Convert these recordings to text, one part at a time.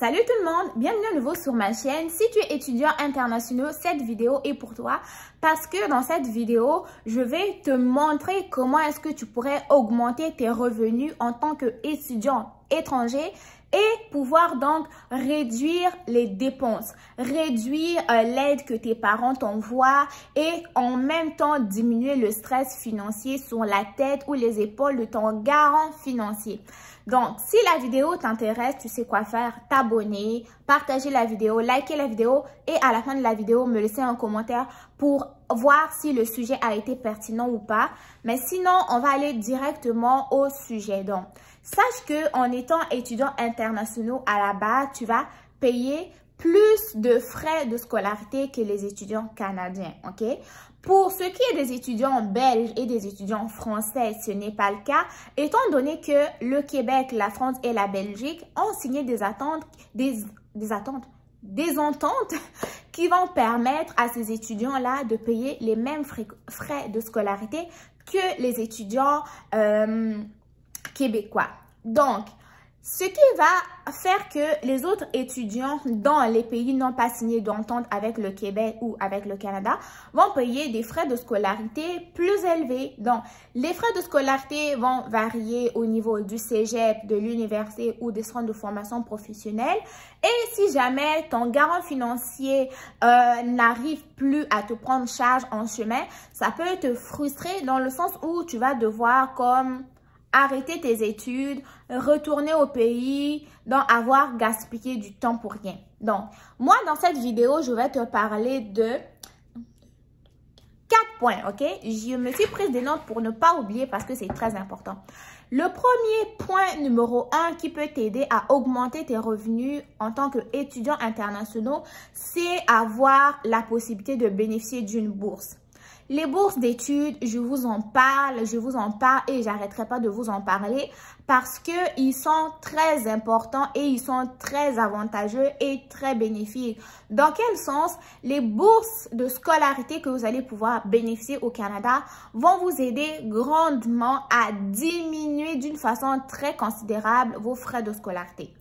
Salut tout le monde, bienvenue à nouveau sur ma chaîne. Si tu es étudiant international, cette vidéo est pour toi parce que dans cette vidéo, je vais te montrer comment est-ce que tu pourrais augmenter tes revenus en tant qu'étudiant étranger et pouvoir donc réduire les dépenses, réduire l'aide que tes parents t'envoient et en même temps diminuer le stress financier sur la tête ou les épaules de ton garant financier. Donc, si la vidéo t'intéresse, tu sais quoi faire, t'abonner, partager la vidéo, liker la vidéo et à la fin de la vidéo, me laisser un commentaire pour voir si le sujet a été pertinent ou pas. Mais sinon, on va aller directement au sujet. Donc, sache que en étant étudiant international à la base, tu vas payer plus de frais de scolarité que les étudiants canadiens, ok? Pour ce qui est des étudiants belges et des étudiants français, ce n'est pas le cas, étant donné que le Québec, la France et la Belgique ont signé des ententes qui vont permettre à ces étudiants-là de payer les mêmes frais de scolarité que les étudiants québécois. Donc, ce qui va faire que les autres étudiants dans les pays n'ont pas signé d'entente avec le Québec ou avec le Canada vont payer des frais de scolarité plus élevés. Donc, les frais de scolarité vont varier au niveau du cégep, de l'université ou des centres de formation professionnelle. Et si jamais ton garant financier n'arrive plus à te prendre charge en chemin, ça peut te frustrer dans le sens où tu vas devoir comme arrêter tes études, retourner au pays, donc avoir gaspillé du temps pour rien. Donc, moi, dans cette vidéo, je vais te parler de 4 points, ok? Je me suis prise des notes pour ne pas oublier parce que c'est très important. Le premier point numéro 1 qui peut t'aider à augmenter tes revenus en tant qu'étudiant international, c'est avoir la possibilité de bénéficier d'une bourse. Les bourses d'études, je vous en parle et j'arrêterai pas de vous en parler parce que ils sont très importants et ils sont très avantageux et très bénéfiques. Dans quel sens? Les bourses de scolarité que vous allez pouvoir bénéficier au Canada vont vous aider grandement à diminuer d'une façon très considérable vos frais de scolarité.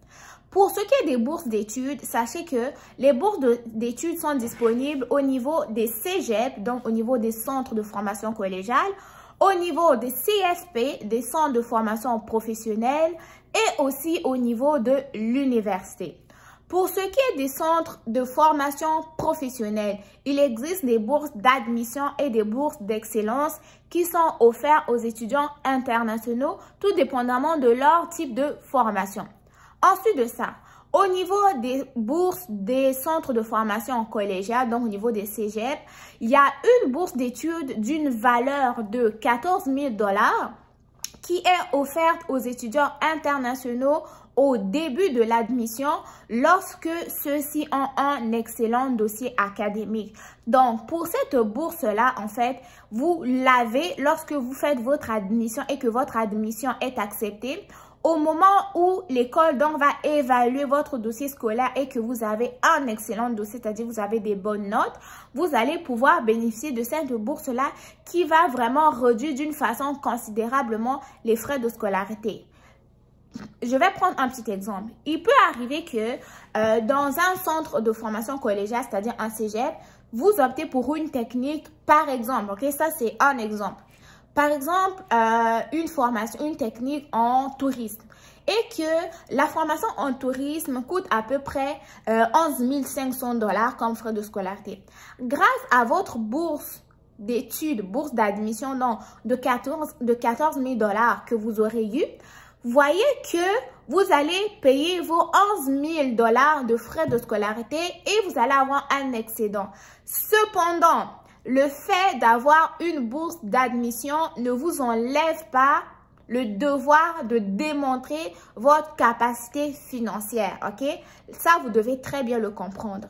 Pour ce qui est des bourses d'études, sachez que les bourses d'études sont disponibles au niveau des cégep, donc au niveau des centres de formation collégiale, au niveau des CFP, des centres de formation professionnelle et aussi au niveau de l'université. Pour ce qui est des centres de formation professionnelle, il existe des bourses d'admission et des bourses d'excellence qui sont offertes aux étudiants internationaux, tout dépendamment de leur type de formation. Ensuite de ça, au niveau des bourses des centres de formation collégiale, donc au niveau des cégep, il y a une bourse d'études d'une valeur de 14 000 $ qui est offerte aux étudiants internationaux au début de l'admission lorsque ceux-ci ont un excellent dossier académique. Donc, pour cette bourse-là, en fait, vous l'avez lorsque vous faites votre admission et que votre admission est acceptée. Au moment où l'école donc va évaluer votre dossier scolaire et que vous avez un excellent dossier, c'est-à-dire vous avez des bonnes notes, vous allez pouvoir bénéficier de cette bourse-là qui va vraiment réduire d'une façon considérablement les frais de scolarité. Je vais prendre un petit exemple. Il peut arriver que dans un centre de formation collégiale, c'est-à-dire un cégep, vous optez pour une technique, par exemple, ok, ça c'est un exemple. Par exemple, une technique en tourisme et que la formation en tourisme coûte à peu près 11 500 $ comme frais de scolarité. Grâce à votre bourse d'études, bourse d'admission de 14 000 $ que vous aurez eu, voyez que vous allez payer vos 11 000 $ de frais de scolarité et vous allez avoir un excédent. Cependant, le fait d'avoir une bourse d'admission ne vous enlève pas le devoir de démontrer votre capacité financière, ok? Ça, vous devez très bien le comprendre.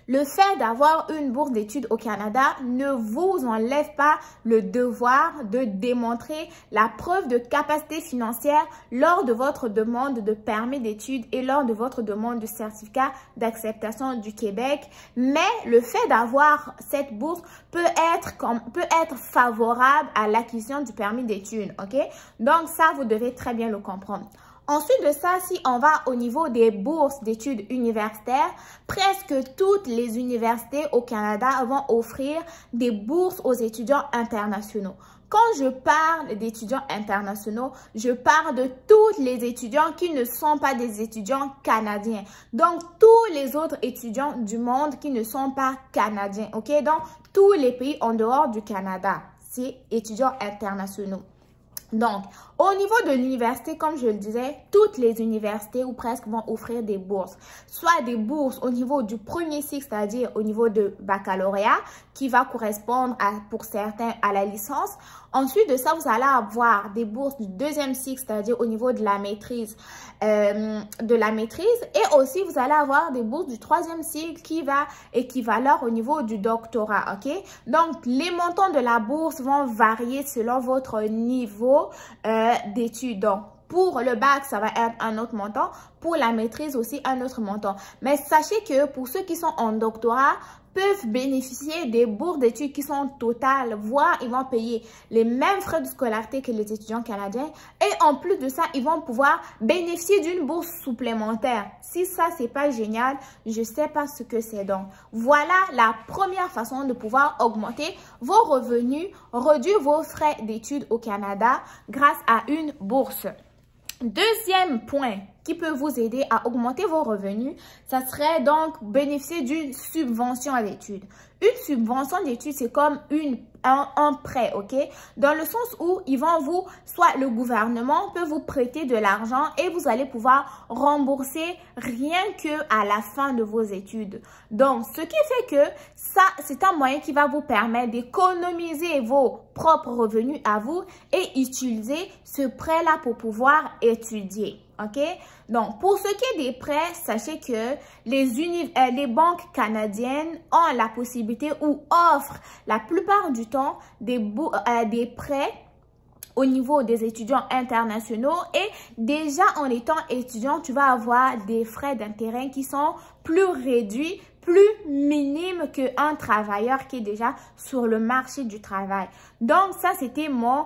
Le fait d'avoir une bourse d'études au Canada ne vous enlève pas le devoir de démontrer la preuve de capacité financière lors de votre demande de permis d'études et lors de votre demande de certificat d'acceptation du Québec. Mais le fait d'avoir cette bourse peut être favorable à l'acquisition du permis d'études, ok? Donc ça, vous devez très bien le comprendre. Ensuite de ça, si on va au niveau des bourses d'études universitaires, presque toutes les universités au Canada vont offrir des bourses aux étudiants internationaux. Quand je parle d'étudiants internationaux, je parle de tous les étudiants qui ne sont pas des étudiants canadiens. Donc, tous les autres étudiants du monde qui ne sont pas canadiens, ok? Donc, tous les pays en dehors du Canada, c'est étudiants internationaux. Donc, au niveau de l'université, comme je le disais, toutes les universités ou presque vont offrir des bourses. Soit des bourses au niveau du premier cycle, c'est-à-dire au niveau de baccalauréat, qui va correspondre pour certains à la licence. Ensuite de ça, vous allez avoir des bourses du deuxième cycle, c'est-à-dire au niveau de la maîtrise. Et aussi, vous allez avoir des bourses du troisième cycle qui va équivaloir au niveau du doctorat, ok? Donc, les montants de la bourse vont varier selon votre niveau d'études. Donc, pour le bac, ça va être un autre montant. Pour la maîtrise aussi, un autre montant. Mais sachez que pour ceux qui sont en doctorat, peuvent bénéficier des bourses d'études qui sont totales, voire ils vont payer les mêmes frais de scolarité que les étudiants canadiens. Et en plus de ça, ils vont pouvoir bénéficier d'une bourse supplémentaire. Si ça, c'est pas génial, je sais pas ce que c'est donc. Voilà la première façon de pouvoir augmenter vos revenus, réduire vos frais d'études au Canada grâce à une bourse. Deuxième point qui peut vous aider à augmenter vos revenus, ça serait donc bénéficier d'une subvention à l'étude. Une subvention d'études, c'est comme un prêt, ok? Dans le sens où ils vont soit le gouvernement peut vous prêter de l'argent et vous allez pouvoir rembourser rien que à la fin de vos études. Donc, ce qui fait que ça, c'est un moyen qui va vous permettre d'économiser vos propres revenus à vous et utiliser ce prêt-là pour pouvoir étudier. OK? Donc, pour ce qui est des prêts, sachez que les banques canadiennes ont la possibilité ou offrent la plupart du temps des prêts au niveau des étudiants internationaux et déjà en étant étudiant, tu vas avoir des frais d'intérêt qui sont plus réduits, plus minimes qu'un travailleur qui est déjà sur le marché du travail. Donc, ça, c'était mon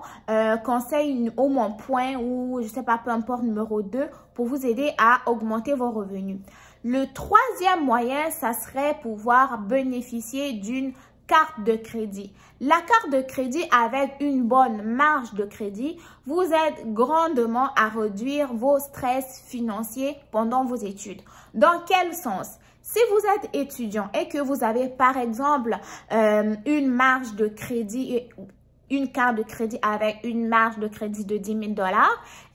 conseil ou mon point ou, je sais pas, peu importe, numéro 2 pour vous aider à augmenter vos revenus. Le troisième moyen, ça serait pouvoir bénéficier d'une carte de crédit. La carte de crédit avec une bonne marge de crédit vous aide grandement à réduire vos stress financiers pendant vos études. Dans quel sens? Si vous êtes étudiant et que vous avez par exemple une marge de crédit, une carte de crédit avec une marge de crédit de 10 000 $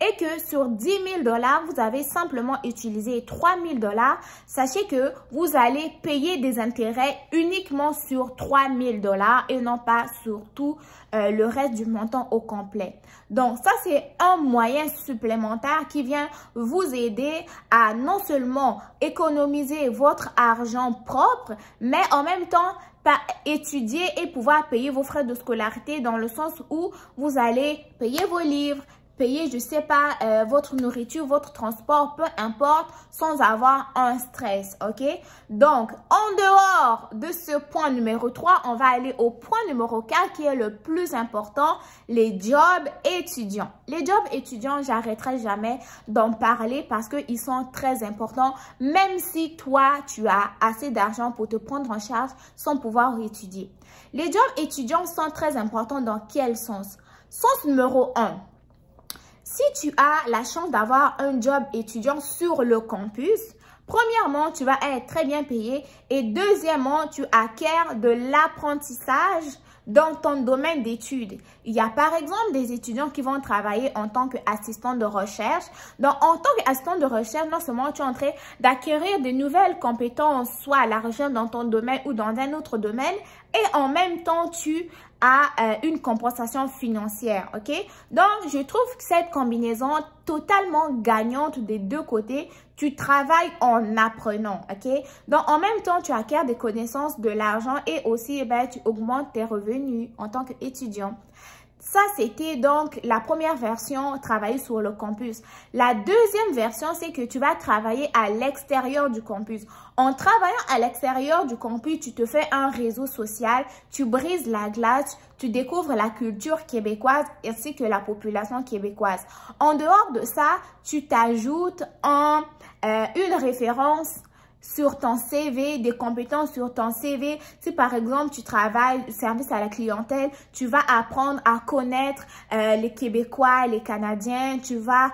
et que sur 10 000 $, vous avez simplement utilisé 3 000 $, sachez que vous allez payer des intérêts uniquement sur 3 000 $ et non pas sur tout le reste du montant au complet. Donc, ça, c'est un moyen supplémentaire qui vient vous aider à non seulement économiser votre argent propre, mais en même temps, étudier et pouvoir payer vos frais de scolarité dans le sens où vous allez payer vos livres, payer, je sais pas, votre nourriture, votre transport, peu importe, sans avoir un stress, ok? Donc, en dehors de ce point numéro 3, on va aller au point numéro 4 qui est le plus important, les jobs étudiants. Les jobs étudiants, j'arrêterai jamais d'en parler parce qu'ils sont très importants, même si toi, tu as assez d'argent pour te prendre en charge sans pouvoir étudier. Les jobs étudiants sont très importants dans quel sens? Sens numéro 1. Si tu as la chance d'avoir un job étudiant sur le campus, premièrement, tu vas être très bien payé et deuxièmement, tu acquiers de l'apprentissage dans ton domaine d'études. Il y a par exemple des étudiants qui vont travailler en tant qu'assistant de recherche. Donc, en tant qu'assistant de recherche, non seulement tu es en train d'acquérir de nouvelles compétences, soit à la recherche dans ton domaine ou dans un autre domaine, et en même temps, tu as une compensation financière, ok? Donc, je trouve que cette combinaison totalement gagnante des deux côtés, tu travailles en apprenant, ok? Donc, en même temps, tu acquiers des connaissances, de l'argent et aussi, tu augmentes tes revenus en tant qu'étudiant. Ça, c'était donc la première version, travailler sur le campus. La deuxième version, c'est que tu vas travailler à l'extérieur du campus. En travaillant à l'extérieur du campus, tu te fais un réseau social, tu brises la glace, tu découvres la culture québécoise ainsi que la population québécoise. En dehors de ça, tu t'ajoutes une référence sur ton CV, des compétences sur ton CV. Si par exemple, tu travailles service à la clientèle, tu vas apprendre à connaître les Québécois, les Canadiens. Tu vas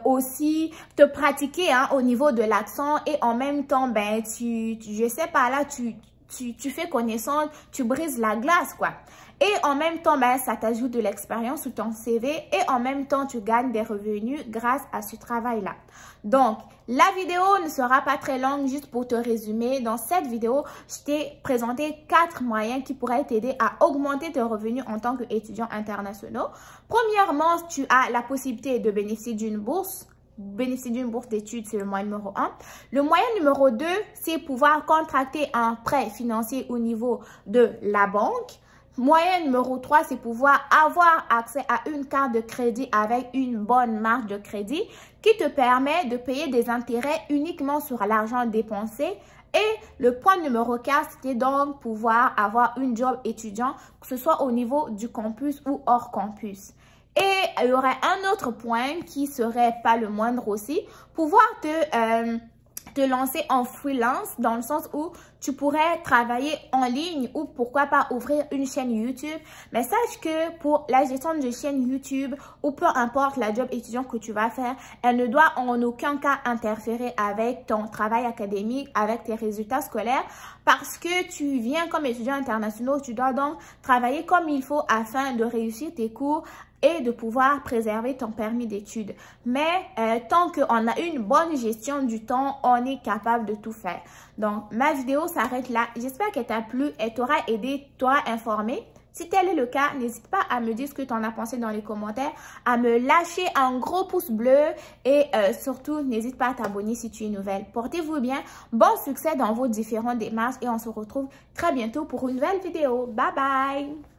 aussi te pratiquer au niveau de l'accent et en même temps, ben, je sais pas là, tu fais connaissance, tu brises la glace, quoi. Et en même temps, ben, ça t'ajoute de l'expérience sur ton CV et en même temps, tu gagnes des revenus grâce à ce travail-là. Donc, la vidéo ne sera pas très longue, juste pour te résumer. Dans cette vidéo, je t'ai présenté 4 moyens qui pourraient t'aider à augmenter tes revenus en tant qu'étudiant international. Premièrement, tu as la possibilité de bénéficier d'une bourse. Bénéficier d'une bourse d'études, c'est le moyen numéro 1. Le moyen numéro 2, c'est pouvoir contracter un prêt financier au niveau de la banque. Moyen numéro 3, c'est pouvoir avoir accès à une carte de crédit avec une bonne marge de crédit qui te permet de payer des intérêts uniquement sur l'argent dépensé. Et le point numéro 4, c'était donc pouvoir avoir une job étudiant, que ce soit au niveau du campus ou hors campus. Et il y aurait un autre point qui serait pas le moindre aussi, pouvoir te lancer en freelance dans le sens où tu pourrais travailler en ligne ou pourquoi pas ouvrir une chaîne YouTube. Mais sache que pour la gestion de chaîne YouTube ou peu importe la job étudiant que tu vas faire, elle ne doit en aucun cas interférer avec ton travail académique, avec tes résultats scolaires parce que tu viens comme étudiant international, tu dois donc travailler comme il faut afin de réussir tes cours et de pouvoir préserver ton permis d'études. Mais tant qu'on a une bonne gestion du temps, on est capable de tout faire. Donc, ma vidéo s'arrête là. J'espère qu'elle t'a plu, elle t'aura aidé, t'aura informé. Si tel est le cas, n'hésite pas à me dire ce que tu en as pensé dans les commentaires, à me lâcher un gros pouce bleu et surtout, n'hésite pas à t'abonner si tu es nouvelle. Portez-vous bien, bon succès dans vos différentes démarches et on se retrouve très bientôt pour une nouvelle vidéo. Bye bye!